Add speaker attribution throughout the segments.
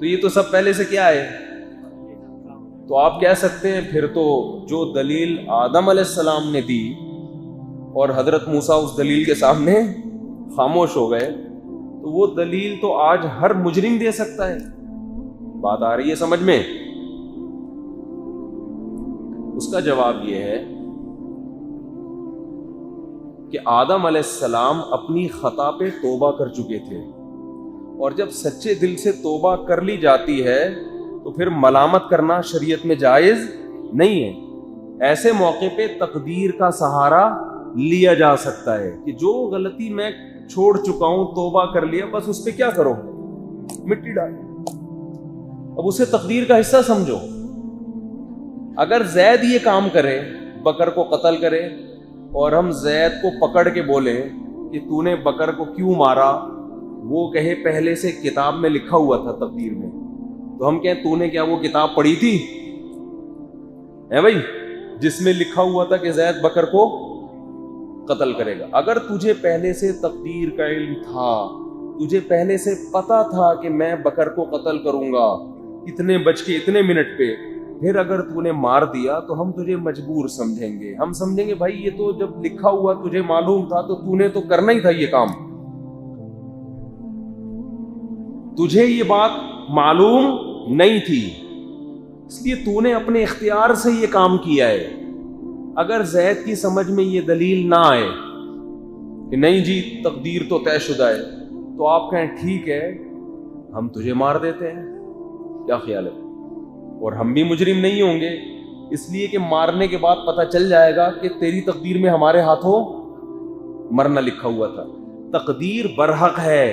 Speaker 1: تو یہ تو سب پہلے سے کیا ہے. تو آپ کہہ سکتے ہیں پھر تو جو دلیل آدم علیہ السلام نے دی اور حضرت موسیٰ اس دلیل کے سامنے خاموش ہو گئے, تو وہ دلیل تو آج ہر مجرم دے سکتا ہے. بات آ رہی ہے سمجھ میں؟ اس کا جواب یہ ہے کہ آدم علیہ السلام اپنی خطا پہ توبہ کر چکے تھے, اور جب سچے دل سے توبہ کر لی جاتی ہے تو پھر ملامت کرنا شریعت میں جائز نہیں ہے. ایسے موقع پہ تقدیر کا سہارا لیا جا سکتا ہے کہ جو غلطی میں چھوڑ چکا ہوں, توبہ کر لیا, بس اس پہ کیا کرو, مٹی ڈالو, اب اسے تقدیر کا حصہ سمجھو. اگر زید یہ کام کرے, بکر کو قتل کرے, اور ہم زید کو پکڑ کے بولے کہ تو نے بکر کو کیوں مارا, وہ کہے پہلے سے کتاب میں لکھا ہوا تھا تقدیر میں, تو ہم کہیں تو نے کیا وہ کتاب پڑھی تھی ہے بھائی, جس میں لکھا ہوا تھا کہ زید بکر کو قتل کرے گا. اگر تجھے پہلے سے تقدیر کا علم تھا, تجھے پہلے سے پتا تھا کہ میں بکر کو قتل کروں گا اتنے بج کے اتنے منٹ پہ, پھر اگر تو نے مار دیا تو ہم تجھے مجبور سمجھیں گے. ہم سمجھیں گے بھائی یہ تو جب لکھا ہوا تجھے معلوم تھا تو تو نے تو کرنا ہی تھا یہ کام, تجھے یہ بات معلوم نہیں تھی, اس لیے تو نے اپنے اختیار سے یہ کام کیا ہے. اگر زید کی سمجھ میں یہ دلیل نہ آئے کہ نہیں جی تقدیر تو طے شدہ ہے, تو آپ کہیں ٹھیک ہے ہم تجھے مار دیتے ہیں, کیا خیال ہے؟ اور ہم بھی مجرم نہیں ہوں گے, اس لیے کہ مارنے کے بعد پتہ چل جائے گا کہ تیری تقدیر میں ہمارے ہاتھوں مرنا لکھا ہوا تھا. تقدیر برحق ہے,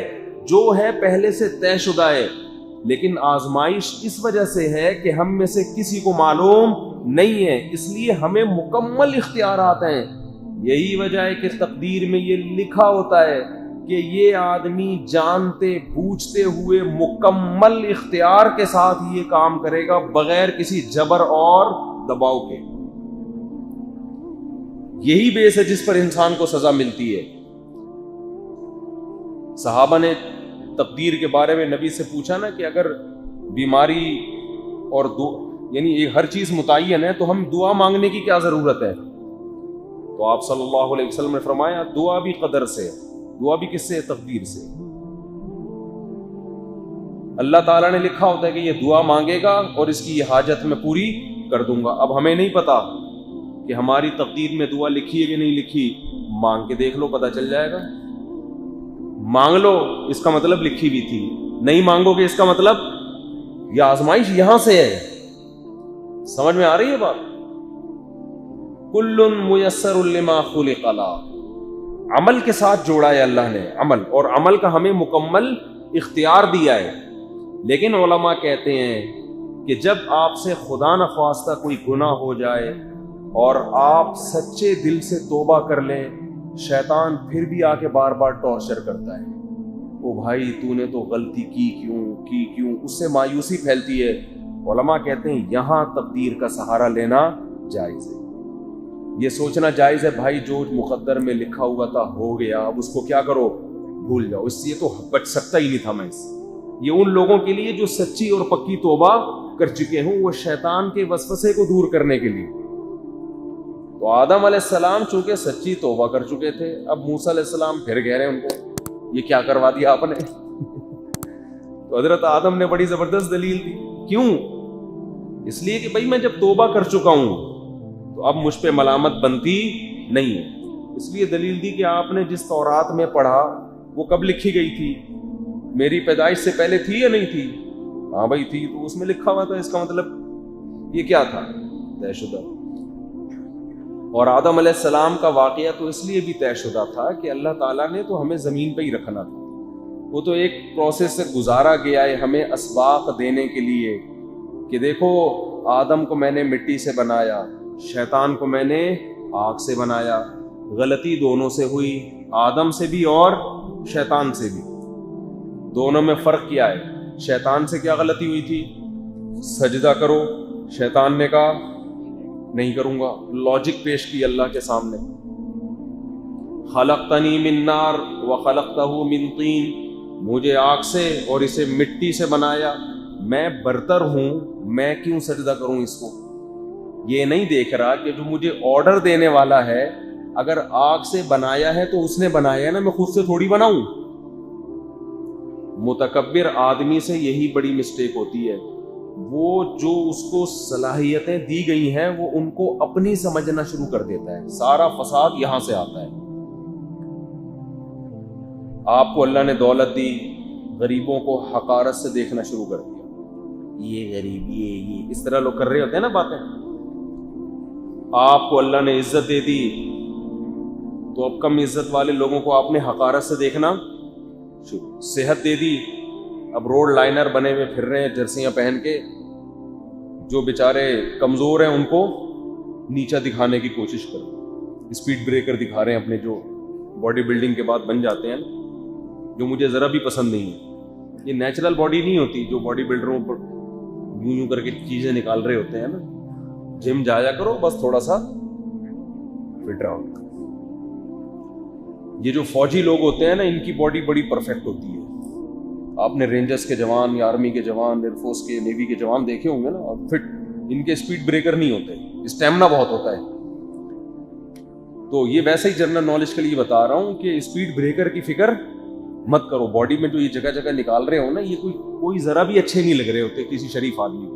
Speaker 1: جو ہے پہلے سے طے شدہ ہے, لیکن آزمائش اس وجہ سے ہے کہ ہم میں سے کسی کو معلوم نہیں ہے, اس لیے ہمیں مکمل اختیارات ہیں. یہی وجہ ہے کہ تقدیر میں یہ لکھا ہوتا ہے کہ یہ آدمی جانتے بوجھتے ہوئے مکمل اختیار کے ساتھ یہ کام کرے گا, بغیر کسی جبر اور دباؤ کے. یہی بیس ہے جس پر انسان کو سزا ملتی ہے. صحابہ نے تقدیر کے بارے میں نبی سے پوچھا نا کہ اگر بیماری اور یعنی یہ ہر چیز متعین ہے تو ہم دعا مانگنے کی کیا ضرورت ہے؟ تو آپ صلی اللہ علیہ وسلم نے فرمایا دعا بھی قدر سے, دعا بھی کس سے؟ تقدیر سے. اللہ تعالیٰ نے لکھا ہوتا ہے کہ یہ دعا مانگے گا اور اس کی یہ حاجت میں پوری کر دوں گا. اب ہمیں نہیں پتا کہ ہماری تقدیر میں دعا لکھی ہے کہ نہیں لکھی, مانگ کے دیکھ لو پتہ چل جائے گا. مانگ لو اس کا مطلب لکھی بھی تھی, نہیں مانگو گے اس کا مطلب یہ آزمائش یہاں سے ہے. سمجھ میں آ رہی ہے بات؟ کل میسر لما خلق لا, عمل کے ساتھ جوڑا ہے اللہ نے عمل, اور عمل کا ہمیں مکمل اختیار دیا ہے. لیکن علماء کہتے ہیں کہ جب آپ سے خدا نخواستہ کوئی گناہ ہو جائے اور آپ سچے دل سے توبہ کر لیں, شیطان پھر بھی آ کے بار بار ٹارچر کرتا ہے, او بھائی تو نے تو غلطی کی کیوں, اس سے مایوسی پھیلتی ہے. علماء کہتے ہیں یہاں تقدیر کا سہارا لینا جائز ہے. یہ سوچنا جائز ہے بھائی جو مقدر میں لکھا ہوا تھا ہو گیا, اب اس کو کیا کرو, بھول جاؤ, اس سے تو بچ سکتا ہی نہیں تھا میں اس. یہ ان لوگوں کے لیے جو سچی اور پکی توبہ کر چکے ہوں, وہ شیطان کے وسوسے کو دور کرنے کے لیے. تو آدم علیہ السلام چونکہ سچی توبہ کر چکے تھے, اب موسیٰ علیہ السلام پھر کہہ رہے ہیں ان کو یہ کیا کروا دیا آپ نے. تو حضرت آدم نے بڑی زبردست دلیل دی. کیوں؟ اس لیے کہ بھائی میں جب توبہ کر چکا ہوں تو اب مجھ پہ ملامت بنتی نہیں ہے. اس لیے دلیل دی کہ آپ نے جس تورات میں پڑھا وہ کب لکھی گئی تھی, میری پیدائش سے پہلے تھی یا نہیں تھی؟ ہاں بھائی تھی, تو اس میں لکھا ہوا تھا, اس کا مطلب یہ کیا تھا, طے شدہ. اور آدم علیہ السلام کا واقعہ تو اس لیے بھی طے شدہ تھا کہ اللہ تعالیٰ نے تو ہمیں زمین پہ ہی رکھنا تھا. وہ تو ایک پروسیس سے گزارا گیا ہے ہمیں اسباق دینے کے لیے کہ دیکھو آدم کو میں نے مٹی سے بنایا, شیطان کو میں نے آگ سے بنایا, غلطی دونوں سے ہوئی, آدم سے بھی اور شیطان سے بھی. دونوں میں فرق کیا ہے؟ شیطان سے کیا غلطی ہوئی تھی, سجدہ کرو, شیطان نے کہا نہیں کروں گا, لاجک پیش کی اللہ کے سامنے. خلقتنی من نار وخلقتہ من طین, مجھے آگ سے اور اسے مٹی سے بنایا, میں برتر ہوں, میں کیوں سجدہ کروں اس کو. یہ نہیں دیکھ رہا کہ جو مجھے آرڈر دینے والا ہے اگر آگ سے بنایا ہے تو اس نے بنایا ہے نا, میں خود سے تھوڑی بناؤں. متکبر آدمی سے یہی بڑی مسٹیک ہوتی ہے, وہ جو اس کو صلاحیتیں دی گئی ہیں وہ ان کو اپنی سمجھنا شروع کر دیتا ہے. سارا فساد یہاں سے آتا ہے. آپ کو اللہ نے دولت دی, غریبوں کو حقارت سے دیکھنا شروع کر دیا. یہ غریب, یہ اس طرح لوگ کر رہے ہوتے ہیں نا باتیں. آپ کو اللہ نے عزت دے دی تو اب کم عزت والے لوگوں کو آپ نے حقارت سے دیکھنا شروع. صحت دے دی, اب روڈ لائنر بنے ہوئے پھر رہے ہیں جرسیاں پہن کے. جو بیچارے کمزور ہیں ان کو نیچا دکھانے کی کوشش کرو, اسپیڈ بریکر دکھا رہے ہیں اپنے, جو باڈی بلڈنگ کے بعد بن جاتے ہیں, جو مجھے ذرا بھی پسند نہیں ہے. یہ نیچرل باڈی نہیں ہوتی جو باڈی بلڈروں پر یوں کر کے چیزیں نکال رہے ہوتے ہیں نا. جم جایا کرو, بس تھوڑا سا فٹ رہو. یہ جو فوجی لوگ ہوتے ہیں نا ان کی باڈی بڑی پرفیکٹ ہوتی ہے. آپ نے رینجرز کے جوان یا آرمی کے جوان, ایئر فورس کے, نیوی کے جوان دیکھے ہوں گے نا, اور فٹ. ان کے اسپیڈ بریکر نہیں ہوتے, اسٹیمنا بہت ہوتا ہے. تو یہ ویسے ہی جنرل نالج کے لیے بتا رہا ہوں کہ اسپیڈ بریکر کی فکر مت کرو. باڈی میں جو یہ جگہ جگہ نکال رہے ہو نا, یہ کوئی ذرا بھی اچھے نہیں لگ رہے ہوتے کسی شریف آدمی کو.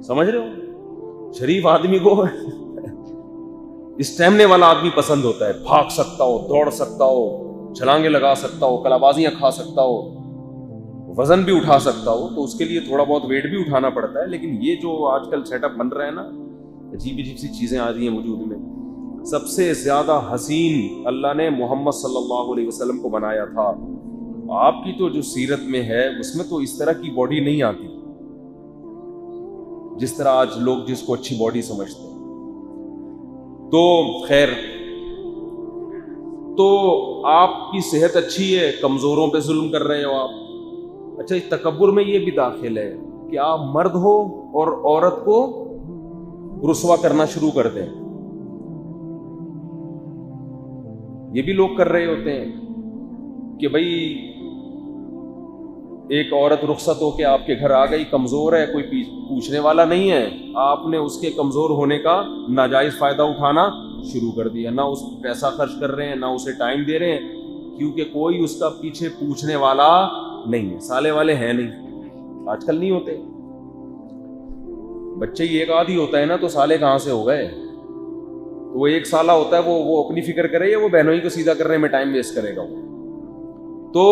Speaker 1: سمجھ رہے ہو؟ شریف آدمی کو اسٹیمنے والا آدمی پسند ہوتا ہے. بھاگ سکتا ہو, دوڑ سکتا ہو, چھلانگیں لگا سکتا ہو, کلابازیاں کھا سکتا ہو, وزن بھی اٹھا سکتا ہو. تو اس کے لیے تھوڑا بہت ویٹ بھی اٹھانا پڑتا ہے. لیکن یہ جو آج کل سیٹ اپ بن رہا ہے نا, عجیب عجیب سی چیزیں آ رہی ہیں وجود میں. سب سے زیادہ حسین اللہ نے محمد صلی اللہ علیہ وسلم کو بنایا تھا. آپ کی تو جو سیرت میں ہے اس میں تو اس طرح کی باڈی نہیں آتی جس طرح آج لوگ جس کو اچھی باڈی سمجھتے ہیں. تو خیر, تو آپ کی صحت اچھی ہے, کمزوروں پہ ظلم کر رہے ہو آپ. اچھا, اس تکبر میں یہ بھی داخل ہے کہ آپ مرد ہو اور عورت کو رسوا کرنا شروع کر دیں. یہ بھی لوگ کر رہے ہوتے ہیں کہ بھائی ایک عورت رخصت ہو کے آپ کے گھر آ گئی, کمزور ہے, کوئی پوچھنے والا نہیں ہے, آپ نے اس کے کمزور ہونے کا ناجائز فائدہ اٹھانا شروع کر دیا. نہ اس پیسہ خرچ کر رہے ہیں, نہ اسے ٹائم دے رہے ہیں, کیونکہ کوئی اس کا پیچھے پوچھنے والا نہیں ہے. سالے والے ہیں نہیں, آج کل نہیں ہوتے. بچے ہی ایک آدھ ہی ہوتا ہے نا, تو سالے کہاں سے ہو گئے؟ تو وہ ایک سالہ ہوتا ہے, وہ اپنی فکر کرے یا وہ بہنوں ہی کو سیدھا کرنے میں ٹائم ویسٹ کرے گا. تو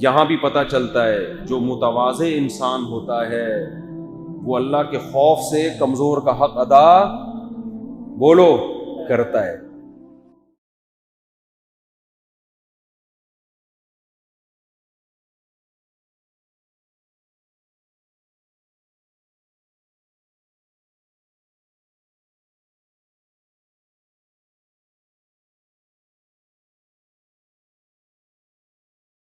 Speaker 1: یہاں بھی پتہ چلتا ہے جو متواضع انسان ہوتا ہے وہ اللہ کے خوف سے کمزور کا حق ادا بولو کرتا ہے.